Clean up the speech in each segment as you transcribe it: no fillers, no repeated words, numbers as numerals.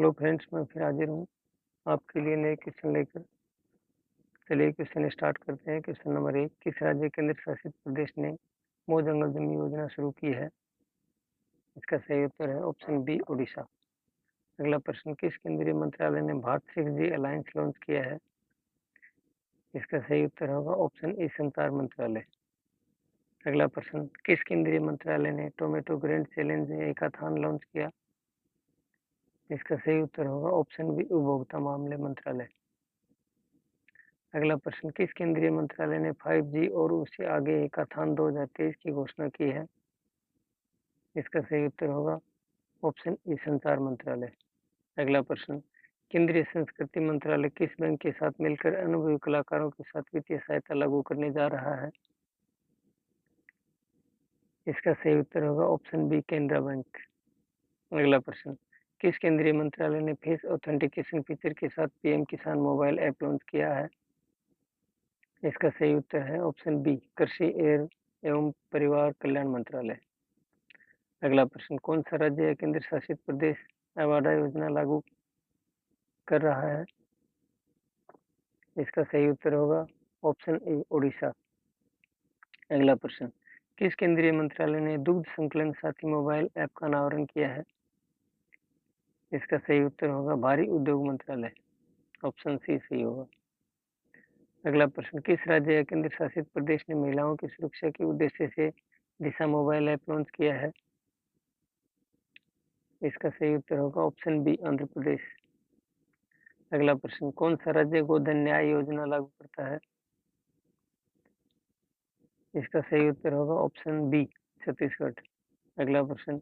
Hello friends, मैं फिर हाजिर हूँ आपके लिए नए क्वेश्चन लेकर। चलिए क्वेश्चन स्टार्ट करते हैं। क्वेश्चन नंबर 1, किस राज्य केंद्र शासित प्रदेश ने मो जंगल जमीन योजना शुरू की है? इसका सही उत्तर है ऑप्शन बी, उड़ीसा। अगला प्रश्न, किस केंद्रीय मंत्रालय ने भारत 6G अलायंस लॉन्च किया है? इसका सही उत्तर होगा ऑप्शन ए, संचार मंत्रालय। अगला प्रश्न, किस केंद्रीय मंत्रालय ने tomato grand challenge hackathon launch किया? इसका सही उत्तर होगा ऑप्शन बी, उपभोक्ता मामले मंत्रालय। अगला प्रश्न, किस केंद्रीय मंत्रालय ने 5G और उससे आगे हैकाथॉन 2023 की घोषणा की है? इसका सही उत्तर होगा ऑप्शन ई, संचार मंत्रालय। अगला प्रश्न, केंद्रीय संस्कृति मंत्रालय किस बैंक के साथ मिलकर अनुभवी कलाकारों के साथ वित्तीय सहायता लागू करने जा रहा है? इसका सही उत्तर होगा ऑप्शन बी, केनरा बैंक। अगला प्रश्न, किस केंद्रीय मंत्रालय ने फेस ऑथेंटिकेशन फीचर के साथ पीएम किसान मोबाइल ऐप लॉन्च किया है? इसका सही उत्तर है ऑप्शन बी, कृषि एवं परिवार कल्याण मंत्रालय। अगला प्रश्न, कौन सा राज्य या केंद्र शासित प्रदेश आवारा योजना लागू कर रहा है? इसका सही उत्तर होगा ऑप्शन ए, उड़ीसा। अगला प्रश्न, किस केंद्रीय मंत्रालय ने दुग्ध संकलन साथी मोबाइल ऐप का अनावरण किया है? इसका सही उत्तर होगा भारी उद्योग मंत्रालय, ऑप्शन सी सही होगा। अगला प्रश्न, किस राज्य या केंद्र शासित प्रदेश ने महिलाओं की सुरक्षा के उद्देश्य से दिशा मोबाइल ऐप लॉन्च किया है? इसका सही उत्तर होगा ऑप्शन बी, आंध्र प्रदेश। अगला प्रश्न, कौन सा राज्य गोधन न्याय योजना लागू करता है? इसका सही उत्तर होगा ऑप्शन बी, छत्तीसगढ़। अगला प्रश्न,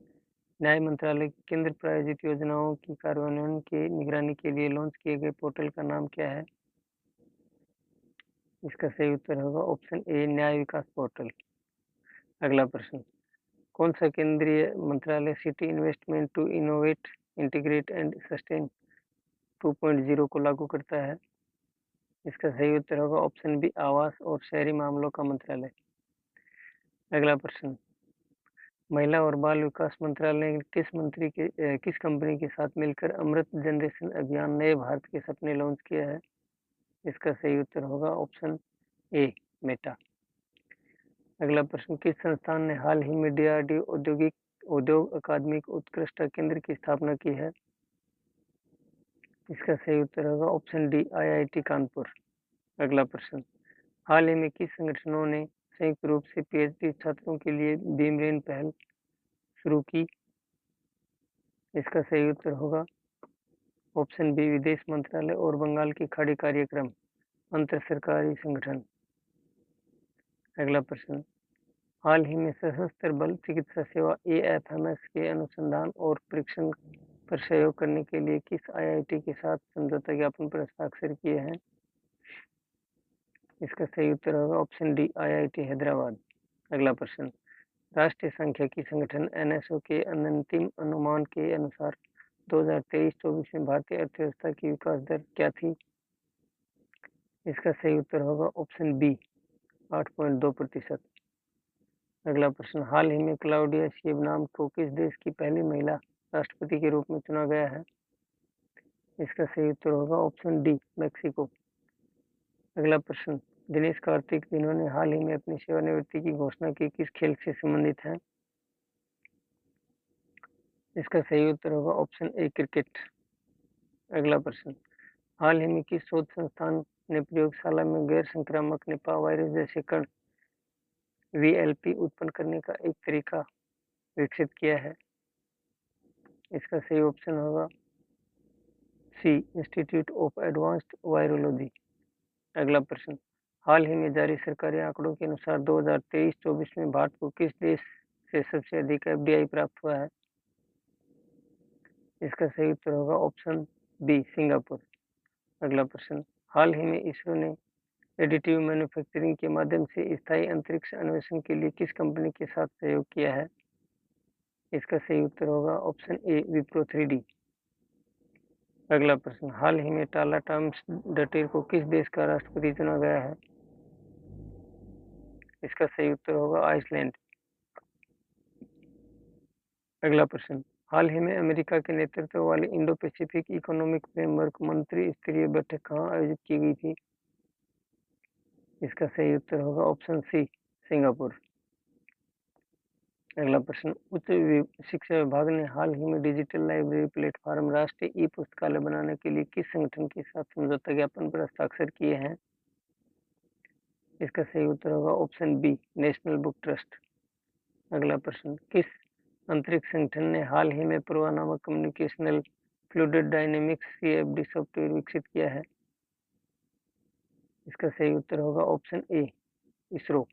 न्याय मंत्रालय की केंद्र प्रायोजित योजनाओं की कार्यान्वयन की निगरानी के लिए लॉन्च किए गए पोर्टल का नाम क्या है? इसका सही उत्तर होगा ऑप्शन ए, न्याय विकास पोर्टल। अगला प्रश्न, कौन सा केंद्रीय मंत्रालय city investment to innovate, integrate and sustain 2.0 को लागू करता है? इसका सही उत्तर होगा ऑप्शन बी, आवास और शहरी मामलों का मंत्रालय। अगला प्रश्न, महिला और बाल विकास मंत्रालय ने किस कंपनी के साथ मिलकर अमृत जनरेशन अभियान नए भारत के सपने लॉन्च किया है? इसका सही उत्तर होगा ऑप्शन ए, मेटा। अगला प्रश्न, किस संस्थान ने हाल ही में डीआरडीओ उद्योग अकादमिक उत्कृष्टता केंद्र की स्थापना की है? इसका सही उत्तर होगा ऑप्शन डी, आईआईटी कानपुर। अगला प्रश्न, हाल ही में किस संगठनों ने संयुक्त रूप से पीएचडी छात्रों के लिए बीमरेन पहल शुरू की? इसका सही उत्तर होगा ऑप्शन बी, विदेश मंत्रालय और बंगाल की खाड़ी कार्यक्रम अंतर सरकारी संगठन। अगला प्रश्न, हाल ही में सशस्त्र बल चिकित्सा सेवा एएफएमएस के अनुसंधान और परीक्षण पर सहयोग करने के लिए किस आईआईटी के साथ समझौता ज्ञापन पर हस्ताक्षर किए हैं? इसका सही उत्तर होगा ऑप्शन डी, आईआईटी हैदराबाद। अगला प्रश्न, राष्ट्रीय सांख्यिकी संगठन एनएसओ के अंतिम अनुमान के अनुसार 2023-24 में भारतीय अर्थव्यवस्था की विकास दर क्या थी? इसका सही उत्तर होगा ऑप्शन बी, 8.2%। अगला प्रश्न, हाल ही में क्लाउडिया शेबनाम को किस देश की पहली महिला राष्ट्रपति के रूप में चुना गया है? इसका सही उत्तर होगा ऑप्शन डी, मैक्सिको। अगला प्रश्न, दिनेश कार्तिक जिन्होंने हाल ही में अपनी सेवानिवृत्ति की घोषणा की, किस खेल से संबंधित हैं? इसका सही उत्तर होगा ऑप्शन ए, क्रिकेट। अगला प्रश्न, हाल ही में किस शोध संस्थान ने प्रयोगशाला में गैर संक्रामक निपा वायरस जैसे कण वीएलपी उत्पन्न करने का एक तरीका विकसित किया है? इसका सही ऑप्शन होगा सी, इंस्टीट्यूट ऑफ एडवांस्ड वायरोलॉजी। अगला प्रश्न, हाल ही में जारी सरकारी आंकड़ों के अनुसार 2023-24 में भारत को किस देश से सबसे अधिक एफडीआई प्राप्त हुआ है? इसका सही उत्तर होगा ऑप्शन बी, सिंगापुर। अगला प्रश्न, हाल ही में इसरो ने एडिटिव मैन्युफैक्चरिंग के माध्यम से स्थायी अंतरिक्ष अन्वेषण के लिए किस कंपनी के साथ सहयोग किया है? इसका सही उत्तर होगा ऑप्शन ए, विप्रो 3D। अगला प्रश्न, हाल ही में टाला टॉम्स डटेर को किस देश का राष्ट्रपति चुना गया है? इसका सही उत्तर होगा आइसलैंड। अगला प्रश्न, हाल ही में अमेरिका के नेतृत्व वाली इंडो पैसिफिक इकोनॉमिक फ्रेमवर्क मंत्री स्तरीय बैठक कहाँ आयोजित की गई थी? इसका सही उत्तर होगा ऑप्शन सी, सिंगापुर। अगला प्रश्न, शिक्षा विभाग ने हाल ही में डिजिटल लाइब्रेरी प्लेटफॉर्म राष्ट्रीय ई पुस्तकालय बनाने के लिए किस संगठन के साथ समझौता ज्ञापन पर हस्ताक्षर किए हैं? इसका सही उत्तर होगा option B, national book trust. अगला प्रश्न, किस अंतरिक्ष संगठन ने हाल ही में पूर्वा नामक communicational fluid dynamics CFD software विकसित किया है? इसका सही उत्तर होगा ऑप्शन ए, इसरो।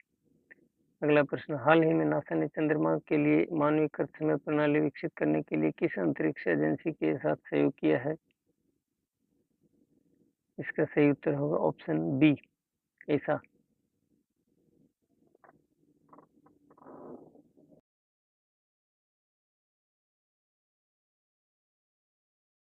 अगला प्रश्न, हाल ही में नासा ने चंद्रमा के लिए मानवीकृत समय प्रणाली विकसित करने के लिए किस अंतरिक्ष एजेंसी के साथ सहयोग किया है? इसका सही उत्तर होगा ऑप्शन बी, ईसा।